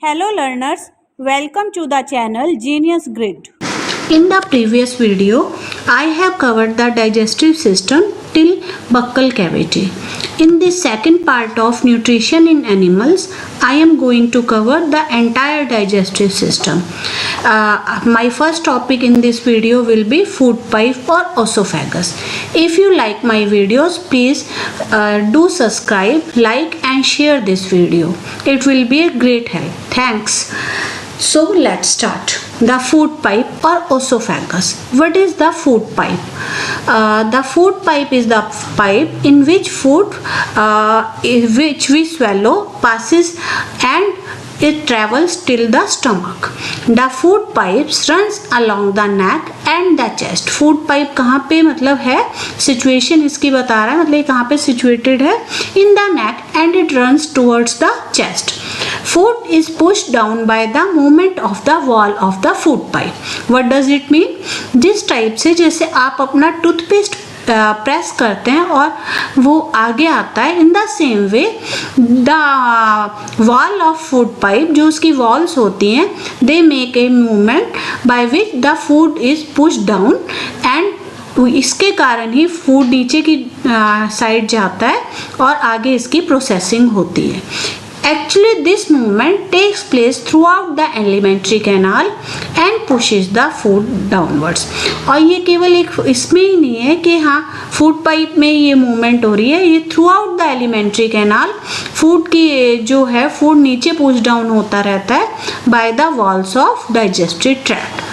Hello learners, welcome to the channel Genius Grid. In the previous video, I have covered the digestive system till buccal cavity. In this second part of nutrition in animals, I am going to cover the entire digestive system. My first topic in this video will be food pipe or esophagus. If you like my videos, please do subscribe, like and share this video. It will be a great help. Thanks. So let's start. The food pipe or esophagus. What is the food pipe? The food pipe is the pipe in which food which we swallow passes and it travels till the stomach. The food pipes runs along the neck and the chest. Food pipe कहाँ पे मतलब है situation इसकी बता रहा है, मतलब ये कहाँ पे situated है in the neck and it runs towards the chest. Food is pushed down by the movement of the wall of the food pipe. What does it mean? जिस टाइप से जैसे आप अपना टूथपेस्ट प्रेस करते हैं और वो आगे आता है, in the same way the wall of food pipe, जो उसकी वॉल्स होती हैं, they make a movement by which the food is push down and इसके कारण ही फूड नीचे की साइड जाता है और आगे इसकी प्रोसेसिंग होती है. Actually, this movement takes place throughout the alimentary canal and pushes the food downwards. और ये केवल एक इसमें ही नहीं है कि हाँ फूड पाइप में ये मूवमेंट हो रही है, ये throughout the alimentary canal food की जो है फूड नीचे पुश डाउन होता रहता है by the walls of digestive tract.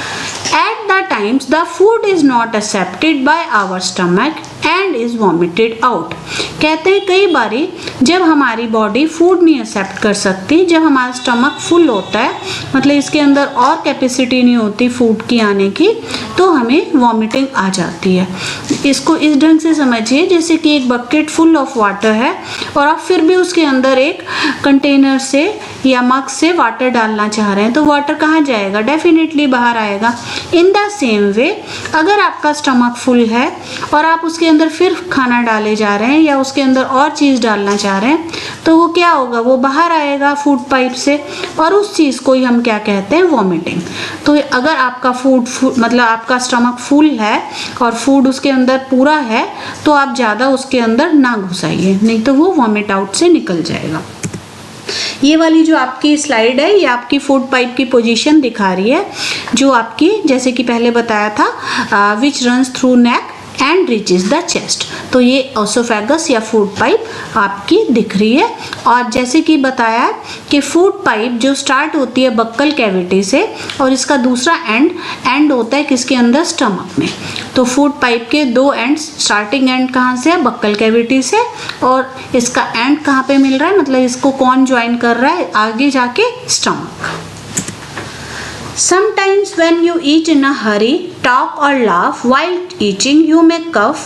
At the times the food is not accepted by our stomach and is vomited out. कहते हैं कई बारी जब हमारी बॉडी फूड नहीं एक्सेप्ट कर सकती, जब हमारा स्टमक फुल होता है, मतलब इसके अंदर और कैपेसिटी नहीं होती फूड की आने की, तो हमें वॉमिटिंग आ जाती है. इसको इस ढंग से समझिए जैसे कि एक बकेट फुल ऑफ वाटर है और आप फिर भी उसके अंदर एक कंटेनर से या मग से वाटर डालना चाह रहे हैं, तो वाटर कहाँ जाएगा? डेफिनेटली बाहर आएगा. इन द सेम वे अगर आपका स्टमक फुल है और आप उसके अंदर फिर खाना डाले जा रहे हैं या उसके अंदर और चीज़ डालना चाह रहे हैं, तो वो क्या होगा? वो बाहर आएगा फूड पाइप से और उस चीज़ को ही हम क्या कहते हैं? वॉमिटिंग. तो अगर आपका फूड मतलब आपका स्टमक फुल है और फूड उसके अंदर पूरा है, तो आप ज़्यादा उसके अंदर ना घुसाइए, नहीं तो वो वॉमिट आउट से निकल जाएगा. ये वाली जो आपकी स्लाइड है ये आपकी फूड पाइप की पोजीशन दिखा रही है, जो आपकी जैसे कि पहले बताया था विच runs through neck and reaches the chest. तो ये एसोफेगस या फूड पाइप आपकी दिख रही है. और जैसे कि बताया कि फूड पाइप जो स्टार्ट होती है बक्कल कैविटी से और इसका दूसरा एंड होता है किसके अंदर? स्टमक में. तो फूड पाइप के दो एंड्स, स्टार्टिंग एंड कहाँ से है? बक्कल कैविटी से, और इसका एंड कहाँ पे मिल रहा है, मतलब इसको कौन ज्वाइन कर रहा है? आगे जाके stomach. Sometimes when you eat in a hurry, talk or laugh while eating, you may cough,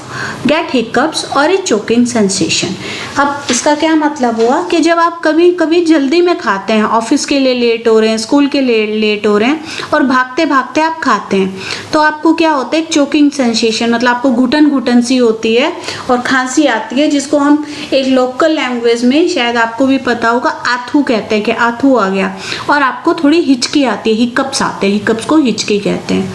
get hiccups or a choking sensation. अब इसका क्या मतलब हुआ कि जब आप कभी कभी जल्दी में खाते हैं, ऑफिस के लिए लेट हो रहे हैं, स्कूल के लिए लेट हो रहे हैं और भागते भागते आप खाते हैं, तो आपको क्या होता है? एक चोकिंग सेंसेशन, मतलब आपको घुटन घुटन सी होती है और खांसी आती है, जिसको हम एक लोकल लैंग्वेज में शायद आपको भी पता होगा आथू कहते हैं कि आथू आ गया, और आपको थोड़ी हिचकी आती है, हिकअप्स आते हैं, हिकअप्स को हिचकी कहते हैं.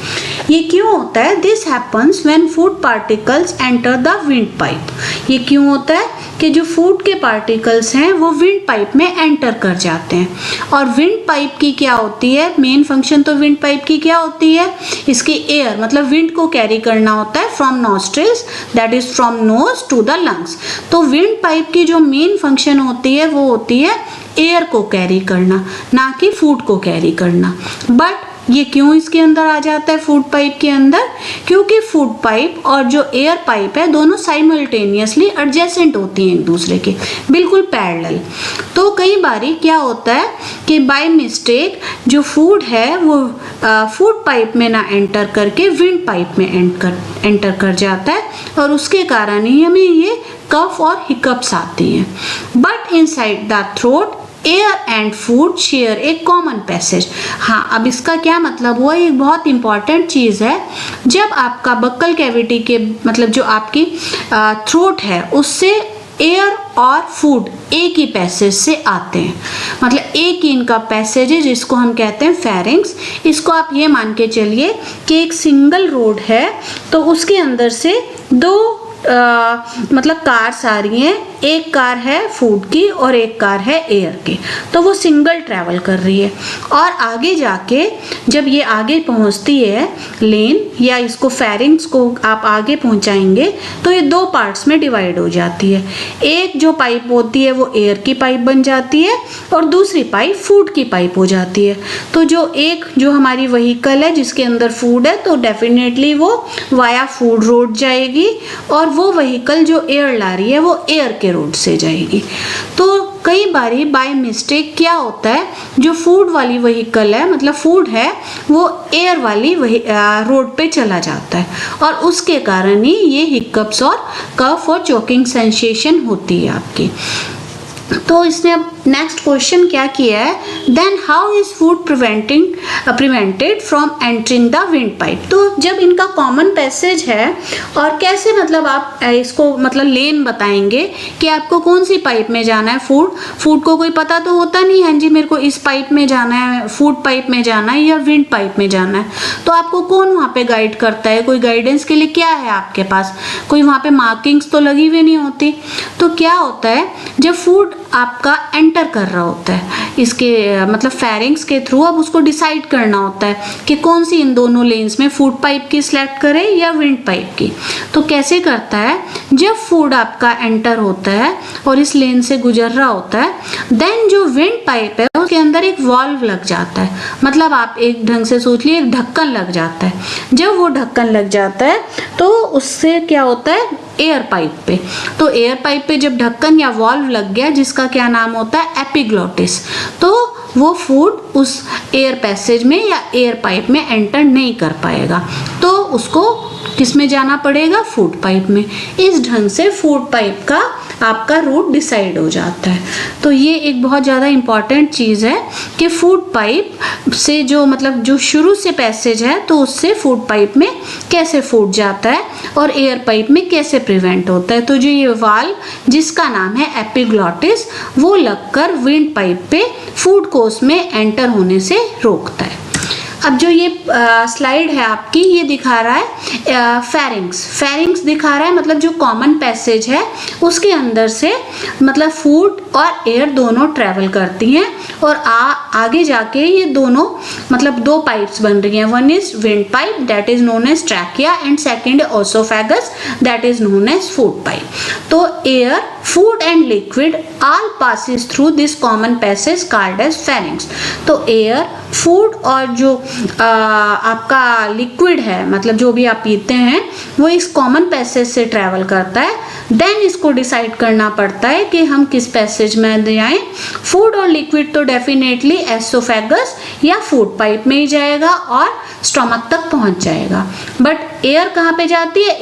ये क्यों होता है? This happens when food particles enter the wind pipe. ये क्यों होता है कि जो फूड के पार्टिकल्स हैं वो विंड पाइप में एंटर कर जाते हैं. और विंड पाइप की क्या होती है? मेन फंक्शन तो विंड पाइप की क्या होती है? इसकी एयर मतलब विंड को कैरी करना होता है from nostrils, that is from nose to the lungs. तो विंड पाइप की जो मेन फंक्शन होती है वो होती है एयर को कैरी करना, ना कि फूड को कैरी करना. बट ये क्यों इसके अंदर आ जाता है फूड पाइप के अंदर? क्योंकि फूड पाइप और जो एयर पाइप है दोनों साइमल्टेनियसली एडजेसेंट होती हैं एक दूसरे के, बिल्कुल पैरेलल. तो कई बारी क्या होता है कि बाय मिस्टेक जो फूड है वो फूड पाइप में ना एंटर करके विंड पाइप में एंटर कर जाता है और उसके कारण ही हमें ये कफ और हिकअप्स आती हैं. But inside the throat air and food share A common passage. हाँ, अब इसका क्या मतलब हुआ? ये बहुत इंपॉर्टेंट चीज़ है. जब आपका बक्कल कैविटी के मतलब जो आपकी थ्रोट है उससे एयर और फूड एक ही पैसेज से आते हैं, मतलब एक ही इनका पैसेज है जिसको हम कहते हैं फेरिंग्स। इसको आप ये मान के चलिए कि एक सिंगल रोड है तो उसके अंदर से दो मतलब कार्स आ रही हैं, एक कार है फूड की और एक कार है एयर की, तो वो सिंगल ट्रैवल कर रही है। और आगे जाके जब ये आगे पहुंचती है लेन या इसको फेरिंग्स को आप आगे पहुंचाएंगे तो ये दो पार्ट्स में डिवाइड हो जाती है। एक जो पाइप होती है वो एयर की पाइप बन जाती है और दूसरी पाइप फूड की पाइप हो जाती है। तो जो हमारी व्हीकल है जिसके अंदर फूड है तो डेफिनेटली वो वाया फूड रोड जाएगी, और वो व्हीकल जो एयर ला रही है वो एयर के रोड से जाएगी। तो कई बारी बाय मिस्टेक क्या होता है, जो फूड वाली व्हीकल है मतलब फूड है वो एयर वाली रोड पे चला जाता है और उसके कारण ही ये हिकअप्स और कफ और चोकिंग सेंसेशन होती है आपकी। तो इसने अब नेक्स्ट क्वेश्चन क्या किया है, then how is food prevented from entering the wind pipe. तो जब इनका कॉमन पैसेज है और कैसे मतलब आप इसको मतलब लेन बताएंगे कि आपको कौन सी पाइप में जाना है। फूड को कोई पता तो होता नहीं है जी मेरे को इस पाइप में जाना है, फूड पाइप में जाना है या विंड पाइप में जाना है, तो आपको कौन वहाँ पे गाइड करता है, कोई गाइडेंस के लिए क्या है आपके पास, कोई वहाँ पे मार्किंग्स तो लगी हुई नहीं होती। तो क्या होता है जब फूड आपका एंटर कर रहा होता है इसके मतलब फेरिंग्स के थ्रू, अब उसको डिसाइड करना होता है कि कौन सी इन दोनों लेन्स में फूड पाइप की सिलेक्ट करे या विंड पाइप की। तो कैसे करता है, जब फूड आपका एंटर होता है और इस लेन से गुजर रहा होता है, देन जो विंड पाइप है उसके अंदर एक वॉल्व लग जाता है, मतलब आप एक ढंग से सोच लिए एक ढक्कन लग जाता है। जब वो ढक्कन लग जाता है तो उससे क्या होता है एयर पाइप पे, तो एयर पाइप पे जब ढक्कन या वॉल्व लग गया जिसका क्या नाम होता है एपिग्लोटिस, तो वो फूड उस एयर पैसेज में या एयर पाइप में एंटर नहीं कर पाएगा, तो उसको किस में जाना पड़ेगा, फूड पाइप में। इस ढंग से फूड पाइप का आपका रूट डिसाइड हो जाता है। तो ये एक बहुत ज़्यादा इम्पॉर्टेंट चीज़ है कि फूड पाइप से जो मतलब जो शुरू से पैसेज है तो उससे फूड पाइप में कैसे फूड जाता है और एयर पाइप में कैसे प्रिवेंट होता है। तो जो ये वाल्व जिसका नाम है एपिग्लोटिस वो लगकर विंड पाइप पे फूड कोर्स में एंटर होने से रोकता है। अब जो ये स्लाइड है आपकी ये दिखा रहा है फेरिंग्स दिखा रहा है, मतलब जो कॉमन पैसेज है उसके अंदर से मतलब फूड और एयर दोनों ट्रेवल करती हैं और आगे जाके ये दोनों मतलब दो पाइप्स बन रही हैं। One is windpipe that is known as trachea and second oesophagus that is known as food pipe. तो air, food and liquid all passes through this common passage called as pharynx. तो air, food और जो आपका liquid है मतलब जो भी आप पीते हैं वो इस कॉमन पैसेज से ट्रैवल करता है। देन इसको डिसाइड करना पड़ता है कि हम किस पैसेज में जाएं। फूड और लिक्विड तो डेफिनेटली एसोफेगस या फूड पाइप में ही जाएगा और स्टमक तक पहुंच जाएगा। बट एयर कहाँ पे जाती है,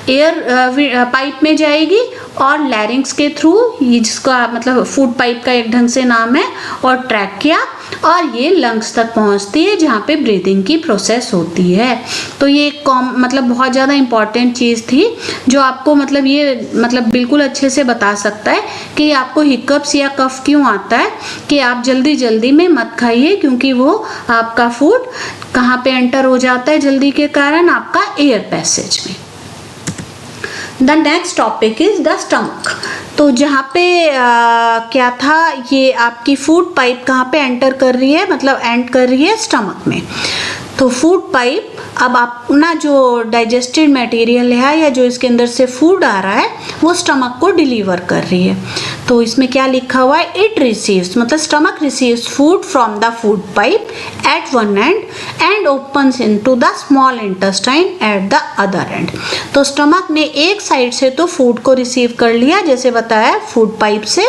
एयर पाइप में जाएगी और लैरिंग्स के थ्रू, ये जिसका मतलब फूड पाइप का एक ढंग से नाम है, और ट्रैकिया, और ये लंग्स तक पहुंचती है जहाँ पे ब्रीदिंग की प्रोसेस होती है। तो ये मतलब बहुत ज़्यादा इम्पॉर्टेंट चीज़ थी जो आपको मतलब ये मतलब बिल्कुल अच्छे से बता सकता है कि आपको हिकअप्स या कफ क्यों आता है, कि आप जल्दी जल्दी में मत खाइए क्योंकि वो आपका फूड कहाँ पे एंटर हो जाता है जल्दी के कारण, आपका एयर पैसेज में। The next topic is the stomach. तो जहाँ पे क्या था, ये आपकी फूड पाइप कहाँ पे एंटर कर रही है, मतलब एंड कर रही है स्टमक में। तो फूड पाइप अब अपना जो डाइजेस्टेड मटेरियल है या जो इसके अंदर से फूड आ रहा है वो स्टमक को डिलीवर कर रही है। तो इसमें क्या लिखा हुआ है, इट रिसीव्स, मतलब stomach receives food from the food pipe at one end and opens into the small intestine at the other end. तो स्टमक ने एक साइड से तो फूड को रिसीव कर लिया जैसे बताया फूड पाइप से,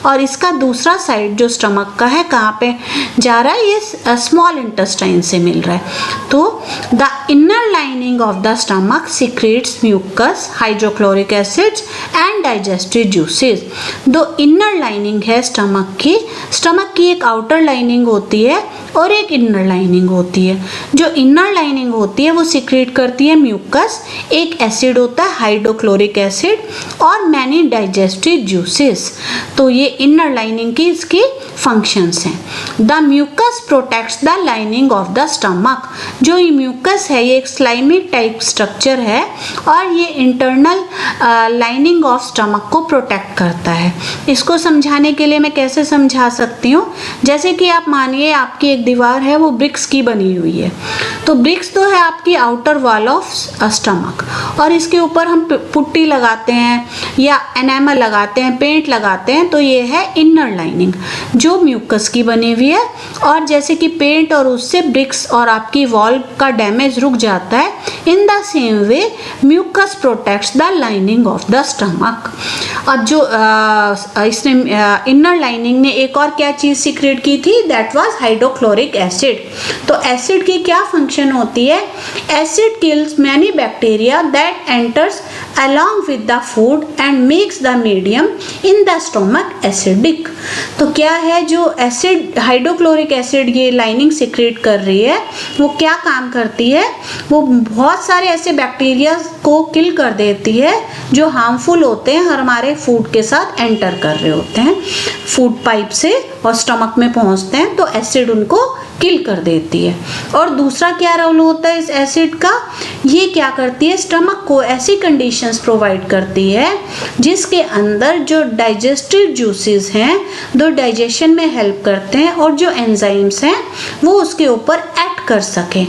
और इसका दूसरा साइड जो स्टमक का है कहाँ पे जा रहा है, ये स्मॉल इंटेस्टाइन से मिल रहा है। तो the inner lining of the stomach secretes mucus, hydrochloric acids and digestive juices। दो inner lining है स्टमक की एक आउटर लाइनिंग होती है और एक इनर लाइनिंग होती है। जो इनर लाइनिंग होती है वो सिक्रेट करती है म्यूकस, एक एसिड होता है हाइड्रोक्लोरिक एसिड और मैनी डाइजेस्टिव जूसेस। तो ये इनर लाइनिंग की इसकी फंक्शंस हैं। The mucus protects the lining of the stomach. जो ये म्यूकस है ये एक स्लाइमी टाइप स्ट्रक्चर है और ये इंटरनल लाइनिंग ऑफ स्टमक को प्रोटेक्ट करता है। इसको समझाने के लिए मैं कैसे समझा सकती हूँ, जैसे कि आप मानिए आपकी एक दीवार है वो ब्रिक्स की बनी हुई है, तो ब्रिक्स तो है आपकी आउटर वॉल ऑफ स्टमक और इसके ऊपर हम पुट्टी लगाते हैं या एनामल लगाते हैं, पेंट लगाते हैं, तो ये है इनर लाइनिंग जो म्यूकस की बनी हुई है। और जैसे कि पेंट और उससे ब्रिक्स और आपकी वॉल का डैमेज रुक जाता है, in the same way mucus protects the lining of the stomach. अब जो इसने इनर लाइनिंग ने एक और क्या चीज सीक्रेट की थी, दैट वाज हाइड्रोक्लोरिक एसिड। तो एसिड की क्या फंक्शन होती है, acid kills many bacteria that enters along with the food and makes the medium in the stomach acidic। तो क्या है जो एसिड हाइड्रोक्लोरिक एसिड ये लाइनिंग सिक्रेट कर रही है, वो क्या काम करती है, वो बहुत सारे ऐसे बैक्टीरिया को किल कर देती है जो हार्मफुल होते हैं और हमारे फूड के साथ एंटर कर रहे होते हैं फूड पाइप से और स्टमक में पहुंचते हैं, तो एसिड उनको किल कर देती है। और दूसरा क्या रोल होता है इस एसिड का, ये क्या करती है, स्टमक को ऐसी कंडीशंस प्रोवाइड करती है जिसके अंदर जो डाइजेस्टिव जूसेस हैं जो डाइजेशन में हेल्प करते हैं और जो एंजाइम्स हैं वो उसके ऊपर एक्ट कर सकें।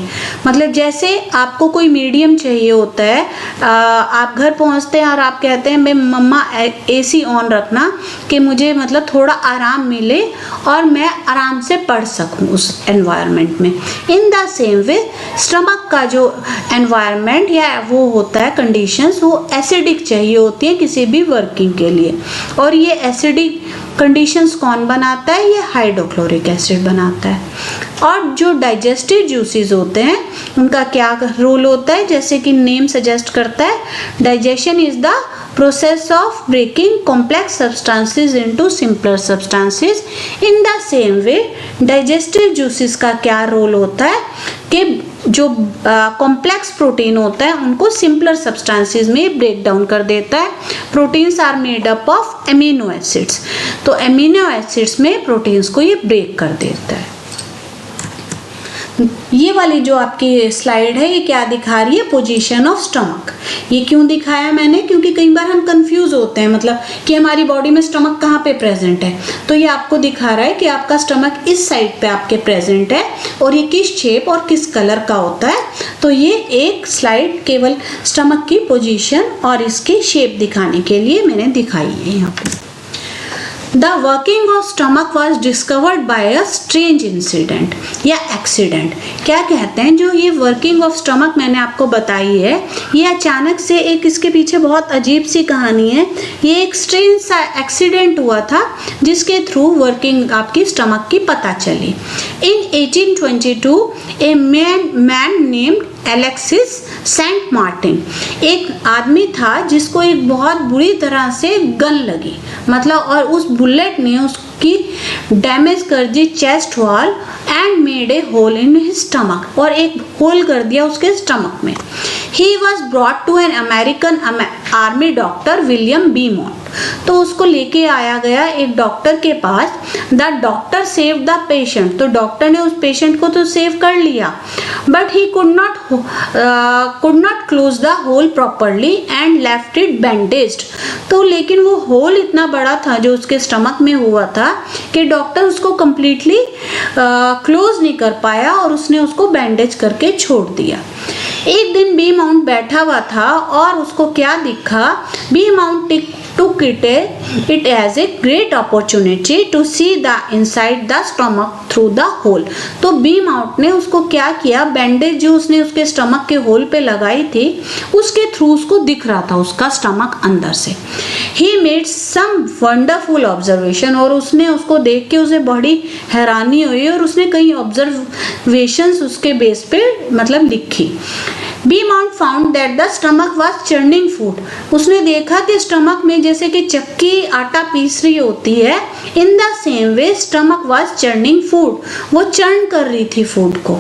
मतलब जैसे आपको कोई मीडियम चाहिए होता है, आप घर पहुंचते हैं और आप कहते हैं मैं मम्मा एसी ऑन रखना कि मुझे मतलब थोड़ा आराम मिले और मैं आराम से पढ़ सकूं उस एनवायरनमेंट में। इन द सेम वे स्टमक का जो एनवायरनमेंट या वो होता है कंडीशंस, वो एसिडिक चाहिए होती है किसी भी वर्किंग के लिए। और ये एसिडिक कंडीशंस कौन बनाता है, ये हाइड्रोक्लोरिक एसिड बनाता है। और जो डाइजेस्टिव जूसेस होते हैं उनका क्या रोल होता है, जैसे कि नेम सजेस्ट करता है, digestion is the process of breaking complex substances into simpler substances। in the same way digestive juices का क्या रोल होता है कि जो कॉम्प्लेक्स प्रोटीन होता है उनको सिंपलर सब्सटेंसेस में ब्रेक डाउन कर देता है। Proteins are made up of amino acids, तो एमिनो एसिड्स में प्रोटीन्स को ये ब्रेक कर देता है। ये वाली जो आपकी स्लाइड है ये क्या दिखा रही है, पोजीशन ऑफ स्टमक। ये क्यों दिखाया मैंने, क्योंकि कई बार हम कंफ्यूज होते हैं मतलब कि हमारी बॉडी में स्टमक कहाँ पे प्रेजेंट है। तो ये आपको दिखा रहा है कि आपका स्टमक इस साइड पे आपके प्रेजेंट है और ये किस शेप और किस कलर का होता है। तो ये एक स्लाइड केवल स्टमक की पोजीशन और इसकी शेप दिखाने के लिए मैंने दिखाई है यहाँ पे। The working of stomach was discovered by a strange incident या accident। क्या कहते हैं, जो ये वर्किंग ऑफ स्टमक मैंने आपको बताई है ये अचानक से एक इसके पीछे बहुत अजीब सी कहानी है। ये एक स्ट्रेंज सा एक्सीडेंट हुआ था जिसके थ्रू वर्किंग आपकी स्टमक की पता चली। In 1822 a man named Alexis St Martin, एक आदमी था जिसको एक बहुत बुरी तरह से गन लगी, मतलब और उस बुलेट ने उसकी डैमेज कर दी chest wall and made a hole in his stomach, और एक होल कर दिया उसके स्टमक में। He was brought to an American army doctor William Beaumont. तो उसको लेके आया गया एक डॉक्टर के पास। The doctor save the patient, तो डॉक्टर ने उस पेशेंट को तो सेव कर लिया, but he could not close the hole properly and left it bandaged. तो लेकिन वो होल इतना बड़ा था जो उसके स्टमक में हुआ था कि डॉक्टर उसको कंप्लीटली क्लोज नहीं कर पाया और उसने उसको बैंडेज करके छोड़ दिया। एक दिन बी माउंट बैठा हुआ था और उसको क्या दिखा, Beaumont took it as a great opportunity to see the inside the stomach through the hole। तो बी माउंट ने उसको क्या किया, बैंडेज जो उसने उसके स्टमक के होल पे लगाई थी उसके थ्रू उसको दिख रहा था उसका स्टमक अंदर से। He made some wonderful observation, और उसने उसको देख के उसे बड़ी हैरानी हुई और उसने कई ऑब्जर्वेशंस उसके बेस पे मतलब लिखी। Beaumont found that the stomach was churning food, उसने देखा कि स्टमक में जैसे कि चक्की आटा पीस रही होती है, in the same way stomach was churning food, वो चर्न कर रही थी फूड को।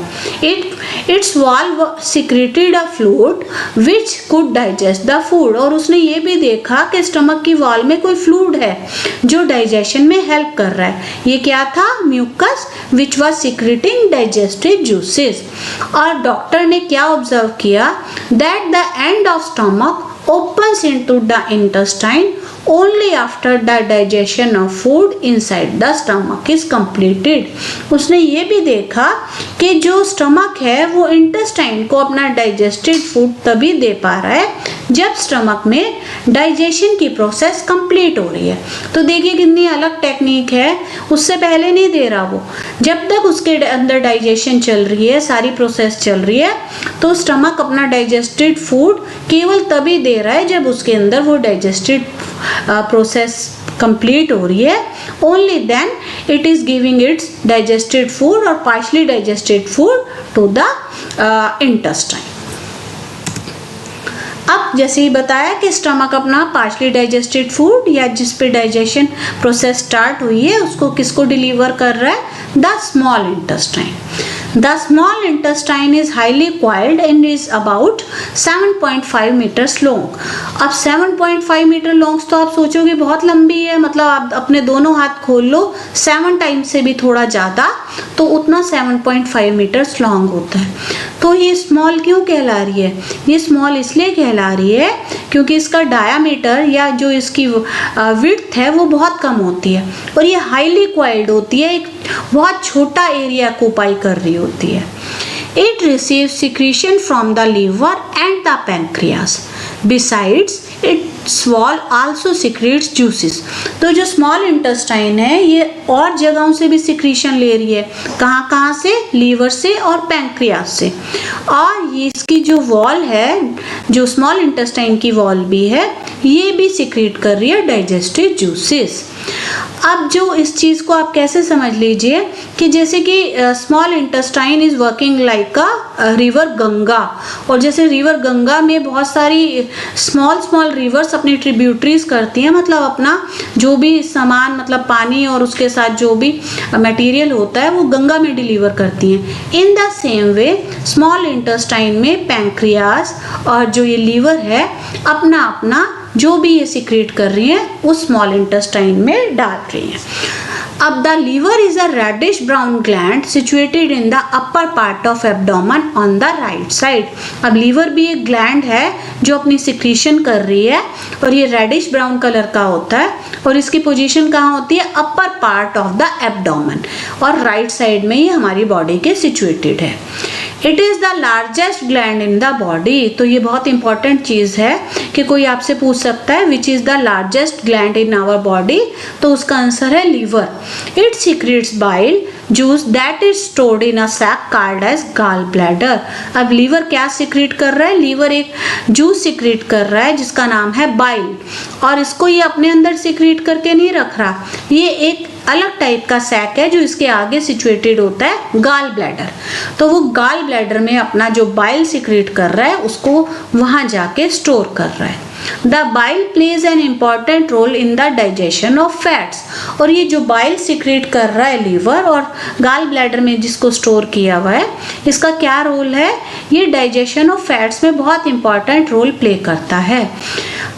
It's wall secreted a fluid which could digest the food, और उसने ये भी देखा कि स्टमक की वॉल में कोई फ्लूइड है जो डाइजेशन में हेल्प कर रहा है। ये क्या था? Mucus which was secreting digestive juices. और डॉक्टर ने क्या ऑब्जर्व किया? That the end of stomach opens into the intestine only after the digestion of food inside the stomach is completed। उसने ये भी देखा कि जो स्टमक है वो इंटेस्टाइन को अपना डाइजेस्टेड फूड तभी दे पा रहा है जब स्टमक में डाइजेशन की प्रोसेस कंप्लीट हो रही है। तो देखिए कितनी अलग टेक्निक है, उससे पहले नहीं दे रहा वो, जब तक उसके अंदर डाइजेशन चल रही है, सारी प्रोसेस चल रही है, तो स्टमक अपना डाइजेस्टेड फूड केवल तभी दे रहा है जब उसके अंदर वो डाइजेस्टेड प्रोसेस कंप्लीट हो रही है। Only then it is giving its digested food और partially digested food to the intestine. अब जैसे ही बताया कि स्टमक अपना पार्शली डाइजेस्टेड फूड या जिस पे डाइजेशन प्रोसेस स्टार्ट हुई है उसको किसको डिलीवर कर रहा है? The small intestine. The small intestine is highly coiled and is about 7.5 meters long। अब 7.5 मीटर लॉन्ग तो आप सोचोगे बहुत लंबी है, मतलब आप अपने दोनों हाथ खोल लो 7 टाइम्स से भी थोड़ा ज़्यादा, तो उतना 7.5 मीटर्स लॉन्ग होता है। तो ये स्मॉल क्यों कहला रही है? ये स्मॉल इसलिए कहला रही है क्योंकि इसका डायामीटर या जो इसकी विड्थ है वो बहुत कम होती है और ये हाईली क्वाइल्ड होती है, एक बहुत छोटा एरिया ऑक्यूपाई कर रही होती है। It receives secretion from the liver and the pancreas. Besides, its wall also secretes juices। तो जो स्मॉल इंटेस्टाइन है ये और जगहों से भी सिक्रीशन ले रही है। कहाँ कहाँ से? लीवर से और पैंक्रियास से। और ये इसकी जो वॉल है, जो स्मॉल इंटेस्टाइन की वॉल भी है, ये भी सिक्रीट कर रही है डाइजेस्टिव जूसेस। अब जो इस चीज़ को आप कैसे समझ लीजिए कि जैसे कि small intestine is working like a river Ganga, और जैसे रिवर गंगा में बहुत सारी स्मॉल रिवर्स अपनी ट्रिब्यूटरीज करती हैं, मतलब अपना जो भी सामान, मतलब पानी और उसके साथ जो भी मटेरियल होता है वो गंगा में डिलीवर करती हैं। इन the same way small intestine में पैंक्रियास और जो ये लीवर है अपना अपना जो भी ये सिक्रेट कर रही हैं उस स्मॉल इंटेस्टाइन में डाल रही हैं। अब the liver is a reddish brown gland situated in the upper part of abdomen on the right side. अब लीवर भी एक ग्लैंड है जो अपनी सिक्रीशन कर रही है और ये रेडिश ब्राउन कलर का होता है और इसकी पोजीशन कहाँ होती है? अपर पार्ट ऑफ द एब्डोमेन, और राइट साइड में ही हमारी बॉडी के सिचुएटेड है। It is the largest gland in the body. तो ये बहुत इंपॉर्टेंट चीज़ है कि कोई आपसे पूछ सकता है which is the largest gland in our body, तो उसका आंसर है liver. It secretes bile juice that is stored in a sac called as gall bladder. अब लीवर क्या सीक्रेट कर रहा है? लीवर एक जूस सीक्रेट कर रहा है जिसका नाम है बाइल, और इसको ये अपने अंदर सीक्रेट करके नहीं रख रहा, ये एक अलग टाइप का सैक है जो इसके आगे सिचुएटेड होता है गॉल ब्लैडर। तो वो गॉल ब्लैडर में अपना जो बाइल सीक्रेट कर रहा है उसको वहां जाके स्टोर कर रहा है। The bile plays an important role in the digestion of fats. और ये जो बाइल सीक्रेट कर रहा है लीवर और गॉल ब्लैडर में जिसको स्टोर किया हुआ है, इसका क्या रोल है? ये डाइजेशन ऑफ फैट्स में बहुत इंपॉर्टेंट रोल प्ले करता है।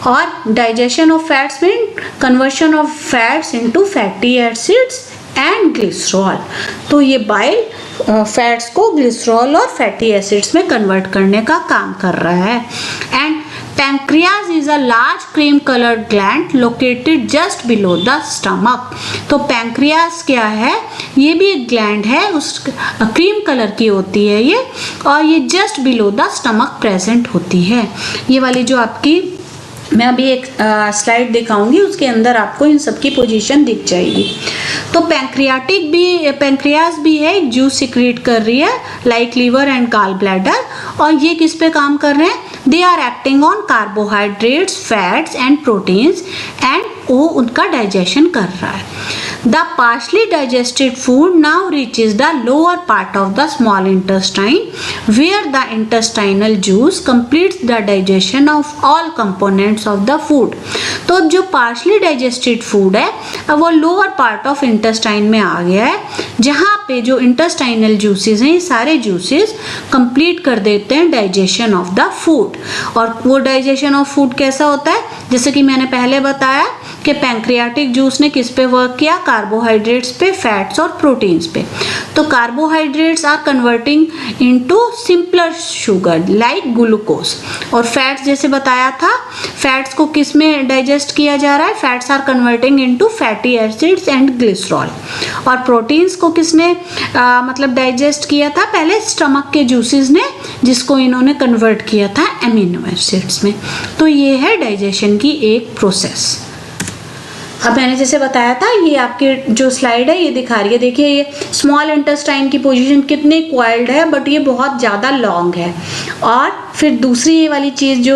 और digestion of fats mean conversion of fats into fatty acids and glycerol. तो ये बाइल फैट्स को ग्लिसरॉल और फैटी एसिड्स में कन्वर्ट करने का काम कर रहा है। And pancreas is a large cream coloured gland located just below the stomach. तो पैंक्रियास क्या है? ये भी एक ग्लैंड है, उस क्रीम कलर की होती है ये, और ये just below the stomach present होती है। ये वाली जो आपकी मैं अभी एक स्लाइड दिखाऊंगी उसके अंदर आपको इन सब की पोजीशन दिख जाएगी। तो पैंक्रियास भी है, एक जूस सिक्रेट कर रही है like liver and gall bladder, और ये किस पे काम कर रहे हैं? They are acting on carbohydrates, fats and proteins and वो उनका डाइजेशन कर रहा है। The partially digested food now reaches the lower part of the small intestine where the intestinal juice completes the digestion of all components of the food. तो जो partially digested food है अब वो lower part of intestine में आ गया है, जहाँ पे जो intestinal juices हैं ये सारे juices complete कर देते हैं digestion of the food। और वो digestion of food कैसा होता है, जैसे कि मैंने पहले बताया कि पैंक्रियाटिक जूस ने किस पे वर्क किया, कार्बोहाइड्रेट्स पे, फैट्स और प्रोटीन्स पे। तो carbohydrates are converting into simpler sugar like glucose, और फैट्स जैसे बताया था फैट्स को किस में डाइजेस्ट किया जा रहा है, fats are converting into fatty acids and glycerol. और प्रोटीन्स को किसने मतलब डाइजेस्ट किया था, पहले स्टमक के जूसेस ने, जिसको इन्होंने कन्वर्ट किया था एमिनो एसिड्स में। तो ये है डाइजेशन की एक प्रोसेस। अब मैंने जैसे बताया था ये आपके जो स्लाइड है ये दिखा रही है, देखिए ये स्मॉल इंटेस्टाइन की पोजीशन कितनी क्वाइल्ड है, बट ये बहुत ज़्यादा लॉन्ग है। और फिर दूसरी ये वाली चीज़ जो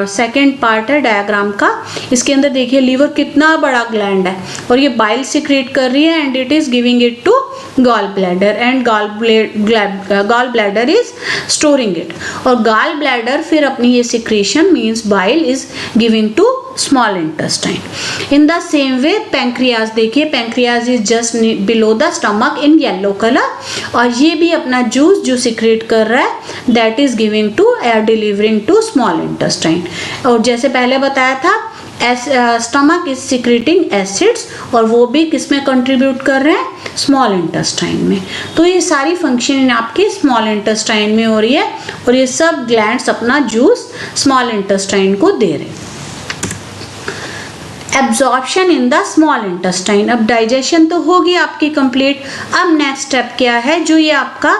सेकंड पार्ट है डायग्राम का, इसके अंदर देखिए लीवर कितना बड़ा ग्लैंड है और ये बाइल सिक्रेट कर रही है and it is giving it to gall bladder and gall bladder is storing it, और गॉल ब्लैडर फिर अपनी ये secretion means bile is giving to small intestine. In the same way pancreas, देखिए pancreas is just below the stomach in yellow colour, और ये भी अपना juice जो सिक्रेट कर रहा है that is giving to delivering to small intestine. और जैसे पहले बताया था स्टमक इज सिक्रेटिंग एसिड्स, और वो भी किस में कंट्रीब्यूट कर रहे हैं, स्मॉल इंटेस्टाइन में। तो ये सारी फंक्शन आपकी स्मॉल इंटेस्टाइन में हो रही है और ये सब ग्लैंड्स अपना जूस स्मॉल इंटेस्टाइन को दे रहे हैं। Absorption in the small intestine, अब डाइजेशन तो होगी आपकी कंप्लीट। अब नेक्स्ट स्टेप क्या है, जो ये आपका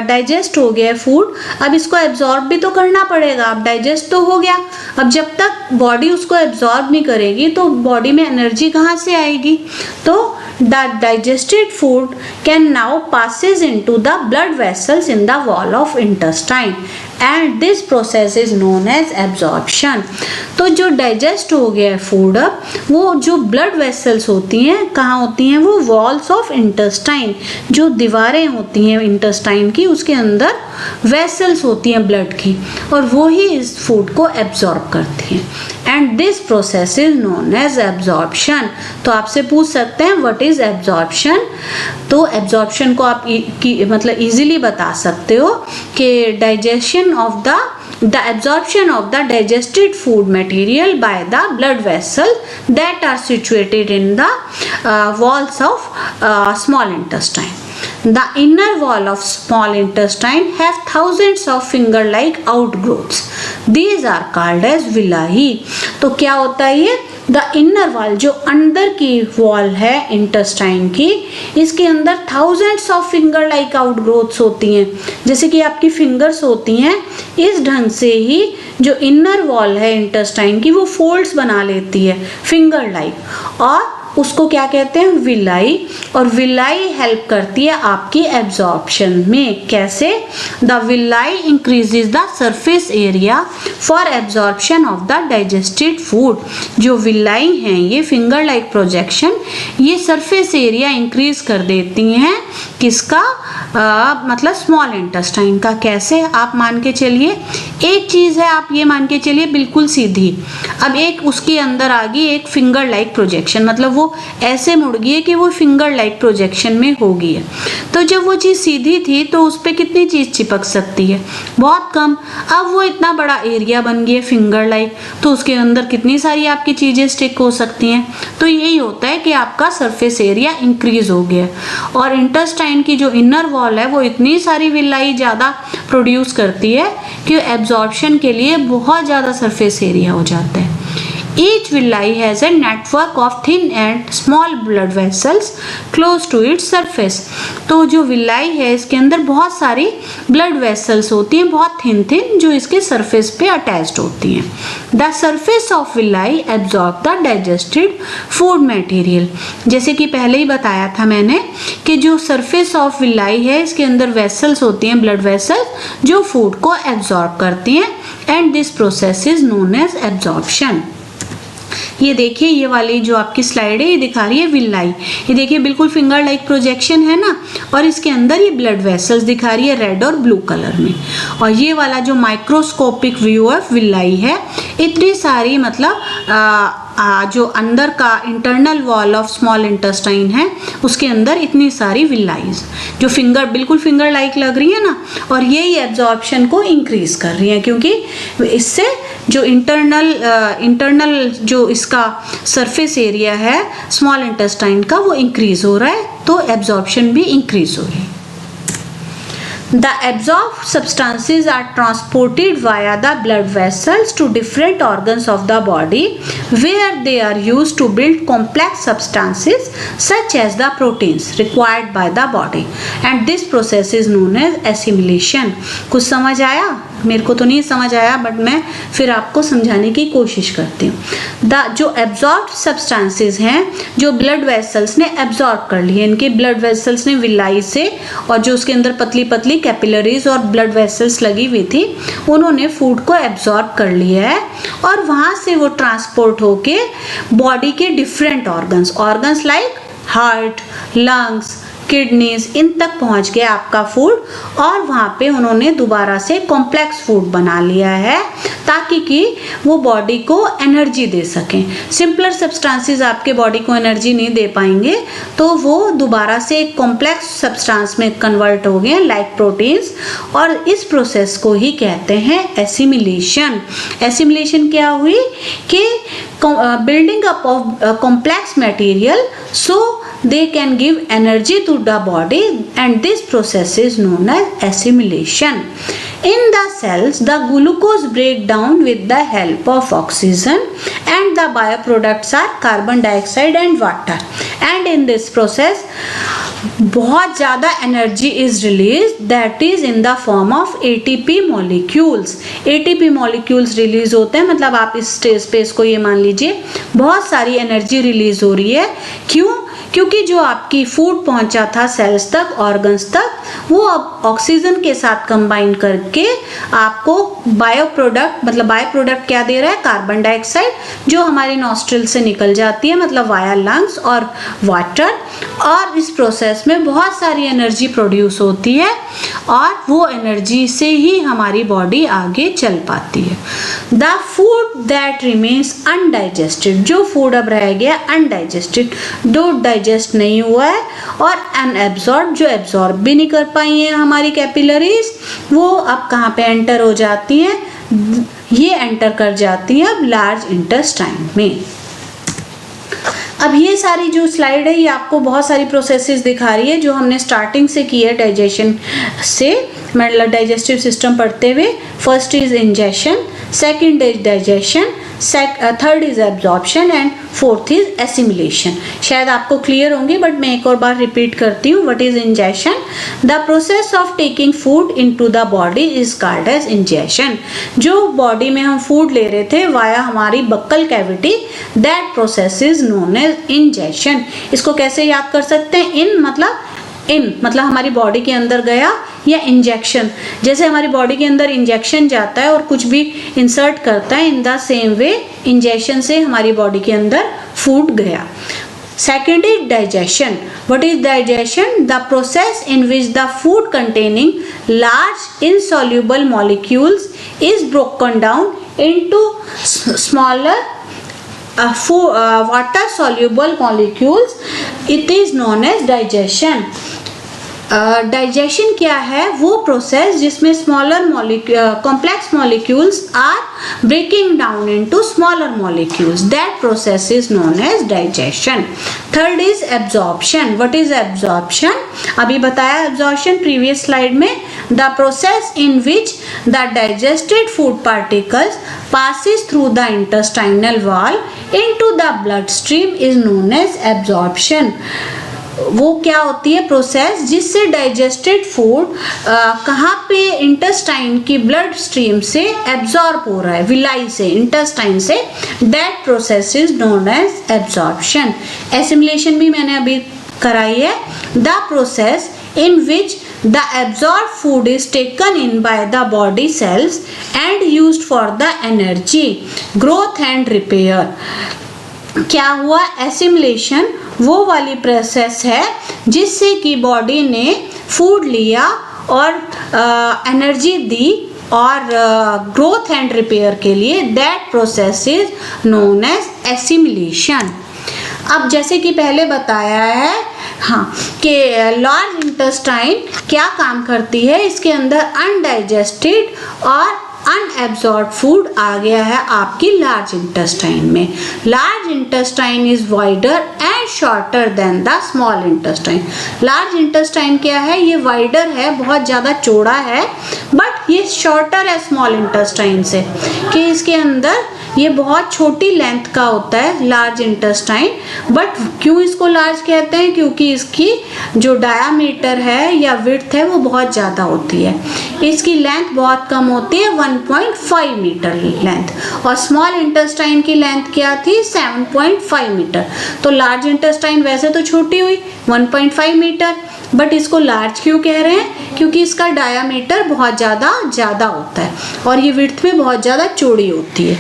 डाइजेस्ट हो गया है फूड, अब इसको एब्जॉर्ब भी तो करना पड़ेगा। अब डाइजेस्ट तो हो गया, अब जब तक बॉडी उसको एब्जॉर्ब नहीं करेगी तो बॉडी में एनर्जी कहाँ से आएगी, तो the digested food can now passes into the blood vessels in the wall of intestine and this process is known as absorption। तो जो डाइजेस्ट हो गया है फूड, अब वो जो ब्लड वेसल्स होती हैं कहाँ होती हैं, वो वॉल्स ऑफ इंटेस्टाइन, जो दीवारें होती हैं इंटेस्टाइन की उसके अंदर वेसल्स होती हैं ब्लड की, और वो ही इस फूड को एब्जॉर्ब करती हैं and this process is known as absorption. तो आपसे पूछ सकते हैं व्हाट इज एब्जॉर्प्शन, तो एब्जॉर्प्शन को आप मतलब इजीली बता सकते हो कि digestion of the absorption of the digested food material by the blood vessel that are situated in the walls of small intestine. The inner wall of small intestine have thousands of finger-like outgrowths. These are called as villi. तो क्या होता है ये, the inner wall, जो अंदर की wall है intestine की, इसके अंदर thousands of finger like outgrowths होती हैं, जैसे कि आपकी फिंगर्स होती हैं। इस ढंग से ही जो इनर वॉल है इंटेस्टाइन की वो फोल्ड्स बना लेती है फिंगर लाइक, और उसको क्या कहते हैं, विलाई। और विलाई हेल्प करती है आपकी एब्जॉर्प्शन में। कैसे, the villi increases the surface area for absorption of the digested food. जो विलाई हैं ये फिंगर लाइक प्रोजेक्शन, ये सरफेस एरिया इंक्रीज कर देती हैं किसका, मतलब स्मॉल इंटेस्टाइन का। कैसे, आप मान के चलिए एक चीज़ है, आप ये मान के चलिए बिल्कुल सीधी, अब एक उसके अंदर आ गई एक फिंगर लाइक प्रोजेक्शन, मतलब वो ऐसे मुड़ गई है कि वो फिंगर लाइक प्रोजेक्शन में हो गई है। तो जब वो चीज़ सीधी थी तो उस पर कितनी चीज़ चिपक सकती है, बहुत कम। अब वो इतना बड़ा एरिया बन गया है फिंगर लाइक, तो उसके अंदर कितनी सारी आपकी चीज़ें स्टिक हो सकती हैं। तो यही होता है कि आपका सरफेस एरिया इंक्रीज हो गया, और इंटेस्टाइन की जो इनर वॉल है वो इतनी सारी विलाई ज़्यादा प्रोड्यूस करती है कि एब्जॉर्प्शन के लिए बहुत ज़्यादा सरफेस एरिया हो जाता है। Each villi has a network of thin and small blood vessels close to its surface। तो जो विलाई है इसके अंदर बहुत सारी ब्लड वेसल्स होती हैं, बहुत थिन जो इसके सरफेस पे अटैच्ड होती हैं। The surface of villi absorb the digested food material. जैसे कि पहले ही बताया था मैंने कि जो सरफेस ऑफ विलाई है इसके अंदर वेसल्स होती हैं, ब्लड वेसल्स, जो फूड को एब्जॉर्ब करती हैं and this process is known as absorption. ये देखिए, ये वाली जो आपकी स्लाइड है ये दिखा रही है विलाई। ये देखिए बिल्कुल फिंगर लाइक प्रोजेक्शन है ना, और इसके अंदर ये ब्लड वेसल्स दिखा रही है रेड और ब्लू कलर में। और ये वाला जो माइक्रोस्कोपिक व्यू ऑफ विलाई है, इतनी सारी मतलब जो अंदर का internal wall of small intestine है उसके अंदर इतनी सारी विलाईज जो फिंगर बिल्कुल फिंगर लाइक लग रही है ना, और यही एब्जॉर्प्शन को इंक्रीज कर रही है, क्योंकि इससे जो इंटरनल जो इसका सरफेस एरिया है स्मॉल इंटेस्टाइन का वो इंक्रीज हो रहा है, तो एब्जॉर्प्शन भी इंक्रीज हो रही है। The absorbed substances are transported via the blood vessels to different organs of the body, where they are used to build complex substances such as the proteins required by the body, and this process is known as assimilation. कुछ समझ आया? मेरे को तो नहीं समझ आया, but मैं फिर आपको समझाने की कोशिश करती हूँ। जो एब्जॉर्ब सब्सटेंसेस हैं जो ब्लड वेसल्स ने एब्जॉर्ब कर लिए, इनके ब्लड वेसल्स ने विलाई से, और जो उसके अंदर पतली पतली कैपिलरीज और ब्लड वेसल्स लगी हुई थी, उन्होंने फूड को एब्जॉर्ब कर लिया है, और वहाँ से वो ट्रांसपोर्ट होके बॉडी के different organs like heart, lungs, kidneys, इन तक पहुंच गया आपका फूड, और वहाँ पे उन्होंने दोबारा से कॉम्प्लेक्स फूड बना लिया है ताकि कि वो बॉडी को एनर्जी दे सकें। सिंपलर सब्सटेंसेस आपके बॉडी को एनर्जी नहीं दे पाएंगे, तो वो दोबारा से एक कॉम्प्लेक्स सब्सटेंस में कन्वर्ट हो गए लाइक प्रोटीन्स, और इस प्रोसेस को ही कहते हैं एसिमिलेशन। एसिमिलेशन क्या हुई कि building up of complex material so they can give energy to the body, and this process is known as assimilation. In the cells, the glucose break down with the help of oxygen, and the bioproducts are carbon dioxide and water. And in this process, बहुत ज़्यादा energy is release, that is in the form of ATP molecules. ATP molecules release होते हैं, मतलब आप इस space को ये मान लीजिए बहुत सारी एनर्जी रिलीज हो रही है। क्यों? क्योंकि जो आपकी फूड पहुंचा था सेल्स तक, ऑर्गन्स तक, वो अब ऑक्सीजन के साथ कंबाइन करके आपको बायो प्रोडक्ट क्या दे रहा है? कार्बन डाइऑक्साइड, जो हमारी नॉस्ट्रिल से निकल जाती है, मतलब वाया लंग्स, और वाटर। और इस प्रोसेस में बहुत सारी एनर्जी प्रोड्यूस होती है, और वो एनर्जी से ही हमारी बॉडी आगे चल पाती है। The food that remains undigested, जो फूड अब रह गया अनडाइजेस्टेड, जो डाइजेस्ट नहीं हुआ है, और अनएब्जॉर्ब, जो एब्जॉर्ब भी नहीं कर पाई हैं हमारी कैपिलरीज, वो अब कहाँ पे एंटर हो जाती हैं? ये एंटर कर जाती हैं अब लार्ज इंटेस्टाइन में। अब ये सारी जो स्लाइड है ये आपको बहुत सारी प्रोसेसेस दिखा रही है जो हमने स्टार्टिंग से की है डाइजेशन से, मतलब डाइजेस्टिव सिस्टम पढ़ते हुए। First is ingestion, second is digestion, third is absorption, and fourth is assimilation. शायद आपको क्लियर होंगे, बट मैं एक और बार रिपीट करती हूँ। What is ingestion? The process of taking food into the body is called as ingestion. जो body में हम फूड ले रहे थे वाया हमारी buccal cavity, that process is known as ingestion. इसको कैसे याद कर सकते हैं? इन मतलब हमारी बॉडी के अंदर गया, या इंजेक्शन, जैसे हमारी बॉडी के अंदर इंजेक्शन जाता है और कुछ भी इंसर्ट करता है, in the same way injection से हमारी बॉडी के अंदर फूड गया। Second is digestion. What is digestion? The process in which the food containing large insoluble molecules is broken down into smaller water soluble molecules. It is known as digestion. Digestion क्या है? वो process जिसमें smaller complex molecules are breaking down into smaller molecules, that process is known as digestion. Third is absorption. What is absorption? अभी बताया absorption previous slide में। The process in which the digested food particles passes through the intestinal wall into the bloodstream is known as absorption. वो क्या होती है process जिससे digested food कहाँ पे? इंटेस्टाइन की ब्लड स्ट्रीम से एब्जॉर्ब हो रहा है, विलाई से, इंटेस्टाइन से, that process is known as absorption. Assimilation भी मैंने अभी कराई है। The process in which the absorbed food is taken in by the body cells and used for the energy, growth and repair. क्या हुआ, assimilation वो वाली प्रोसेस है जिससे कि बॉडी ने फूड लिया और एनर्जी दी और ग्रोथ एंड रिपेयर के लिए, that process is known as assimilation. अब जैसे कि पहले बताया है हाँ कि लार्ज इंटेस्टाइन क्या काम करती है, इसके अंदर अनडाइजेस्टेड और अनएब्जॉर्ब फूड आ गया है आपकी लार्ज इंटेस्टाइन में। Large intestine is wider and shorter than the small intestine. Large intestine क्या है, ये वाइडर है, बहुत ज़्यादा चौड़ा है, बट ये शॉर्टर है स्मॉल इंटेस्टाइन से, कि इसके अंदर ये बहुत छोटी लेंथ का होता है लार्ज इंटेस्टाइन। बट क्यों इसको लार्ज कहते हैं, क्योंकि इसकी जो डायामीटर है या विड्थ है वो बहुत ज़्यादा होती है, इसकी लेंथ बहुत कम होती है 1.5 मीटर लेंथ, और स्मॉल इंटेस्टाइन की लेंथ क्या थी 7.5 मीटर। तो लार्ज इंटेस्टाइन वैसे तो छोटी हुई 1.5 मीटर, बट इसको लार्ज क्यों कह रहे हैं, क्योंकि इसका डायामीटर बहुत ज़्यादा होता है और ये विड्थ में बहुत ज़्यादा चौड़ी होती है।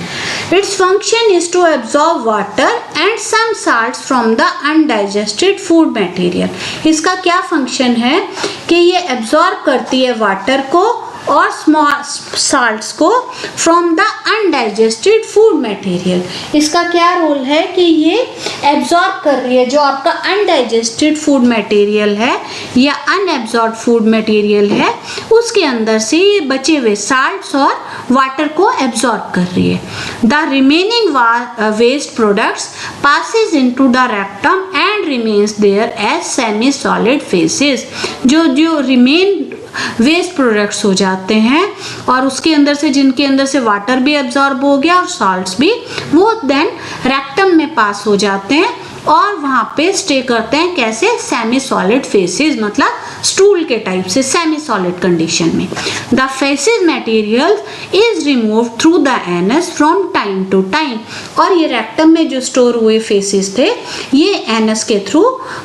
It's function is to absorb water and some salts from the undigested food material. इसका क्या फंक्शन है कि ये एब्जॉर्ब करती है वाटर को और स्मॉल साल्ट्स को from the undigested food material. इसका क्या रोल है कि ये एब्जॉर्ब कर रही है जो आपका अनडाइजेस्टेड फूड मटेरियल है या अनएब्जॉर्ब फूड मटेरियल है, उसके अंदर से ये बचे हुए साल्ट्स और वाटर को एब्जॉर्ब कर रही है। The remaining waste products passes into the rectum and remains there as semi solid phases। जो रिमेन वेस्ट प्रोडक्ट्स हो जाते हैं और उसके अंदर से, जिनके अंदर से वाटर भी एब्जॉर्ब हो गया और सॉल्ट्स भी, वो देन रेक्टम में पास हो जाते हैं और वहाँ पे स्टे करते हैं। कैसे, सेमी सॉलिड फेसेस, मतलब स्टूल के टाइप से सेमी सॉलिड कंडीशन में। The faeces material is remove through the anus from time to time. और ये रेक्टम में जो स्टोर हुए फेसेस थे ये एनस के थ्रू,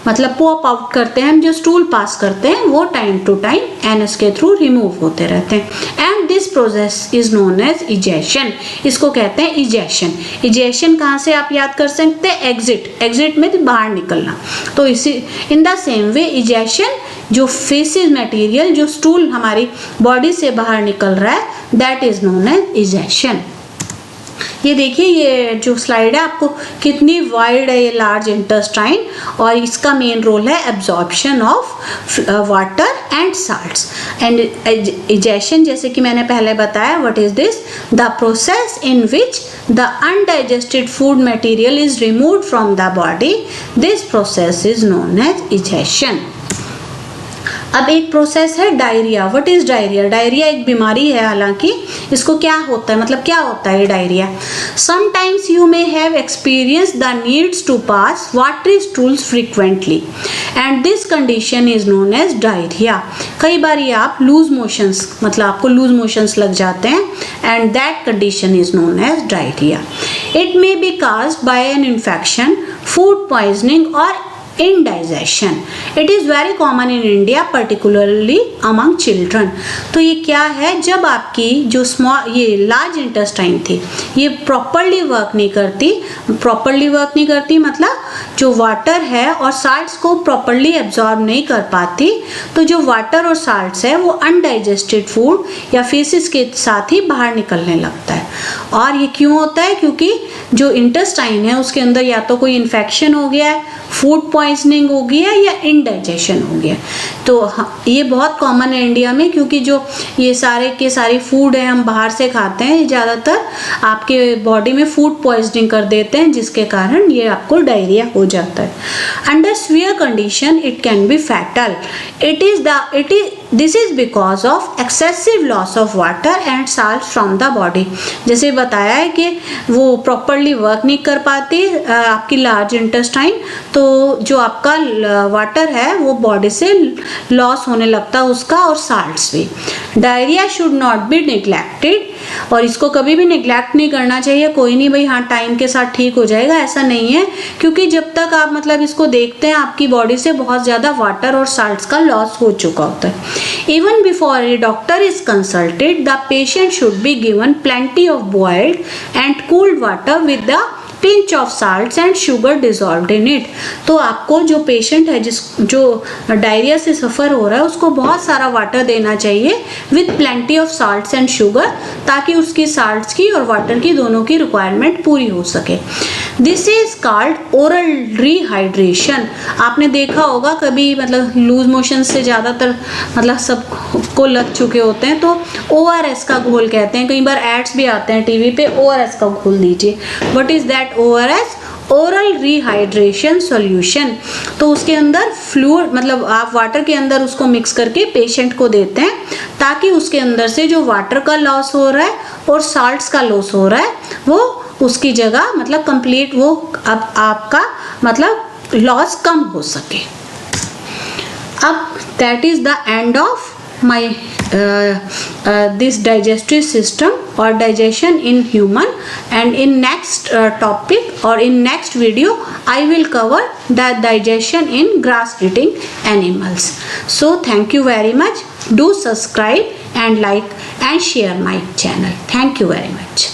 मतलब पॉप आउट करते हैं, हम जो स्टूल पास करते हैं वो टाइम टू टाइम एनस के थ्रू रिमूव होते रहते हैं। And this process is known as egestion. इसको कहते हैं इजेशन। इजेशन कहाँ से आप याद कर सकते हैं, एग्जिट में बाहर निकलना। तो इसी in the same way egestion, जो फेसेस मटेरियल जो स्टूल हमारी बॉडी से बाहर निकल रहा है, that is known as egestion. ये देखिए, ये जो स्लाइड है आपको कितनी वाइड है ये लार्ज इंटेस्टाइन, और इसका मेन रोल है absorption of water and salts. And egestion, जैसे कि मैंने पहले बताया, what is this, the process in which the undigested food material is removed from the body. This process is known as egestion. अब एक process है diarrhoea. What is diarrhoea? Diarrhoea एक बीमारी है, हालांकि इसको क्या होता है, मतलब क्या होता है diarrhoea? Sometimes you may have experience the needs to pass watery stools frequently and this condition is known as diarrhoea. कई बार ये आप लूज मोशंस, मतलब आपको लूज मोशंस लग जाते हैं, and that condition is known as diarrhoea. It may be caused by an infection, food poisoning और indigestion. It is very common in India, particularly among children. तो ये क्या है, जब आपकी जो ये लार्ज इंटेस्टाइन थी ये प्रॉपरली वर्क नहीं करती, मतलब जो वाटर है और साल्ट्स को प्रॉपरली एब्जॉर्ब नहीं कर पाती, तो जो वाटर और साल्ट्स है वो अनडाइजेस्टेड फूड या फेसिस के साथ ही बाहर निकलने लगता है। और ये क्यों होता है? क्योंकि जो इंटेस्टाइन है उसके अंदर या तो कोई इन्फेक्शन हो गया है, फूड पॉइजनिंग हो गया या इंडाइजेशन हो गया। तो ये बहुत कॉमन है इंडिया में, क्योंकि जो ये सारे के सारे फूड है हम बाहर से खाते हैं, ज़्यादातर आपके बॉडी में फूड पॉइजनिंग कर देते हैं, जिसके कारण ये आपको डायरिया हो जाता है। Under severe condition it can be fatal. This is because of excessive loss of water and salt from the body. जैसे बताया है कि वो प्रॉपरली वर्क नहीं कर पाती आपकी लार्ज इंटेस्टाइन, तो जो आपका वाटर है वो बॉडी से लॉस होने लगता है उसका, और साल्ट्स भी। Diarrhoea should not be neglected, और इसको कभी भी निग्लेक्ट नहीं करना चाहिए। कोई नहीं भाई हाँ टाइम के साथ ठीक हो जाएगा, ऐसा नहीं है, क्योंकि जब तक आप मतलब इसको देखते हैं आपकी बॉडी से बहुत ज़्यादा वाटर और साल्ट्स का लॉस हो चुका होता है। Even before A doctor is consulted, the patient should be given plenty of boiled and cooled water with the pinch of salts and sugar dissolved in it। तो आपको जो पेशेंट है जो डायरिया से सफ़र हो रहा है उसको बहुत सारा वाटर देना चाहिए with plenty of salts and sugar, ताकि उसकी साल्ट्स की और वाटर की दोनों की रिक्वायरमेंट पूरी हो सके। This is called oral rehydration. आपने देखा होगा कभी, मतलब लूज मोशन से ज़्यादातर मतलब सबको लग चुके होते हैं, तो ORS का घोल कहते हैं। कई बार एड्स भी आते हैं टीवी पे, ORS का घोल दीजिए। What is that ORS? Oral rehydration solution. तो उसके अंदर फ्लूइड, मतलब आप वाटर के अंदर उसको मिक्स करके पेशेंट को देते हैं, ताकि उसके अंदर से जो वाटर का लॉस हो रहा है और साल्ट्स का लॉस हो रहा है वो उसकी जगह मतलब कंप्लीट वो अब आपका मतलब लॉस कम हो सके। अब that is the end of my this digestive system or digestion in human, and in next topic or in next video I will cover the digestion in grass eating animals. So thank you very much. Do subscribe and like and share my channel. Thank you very much.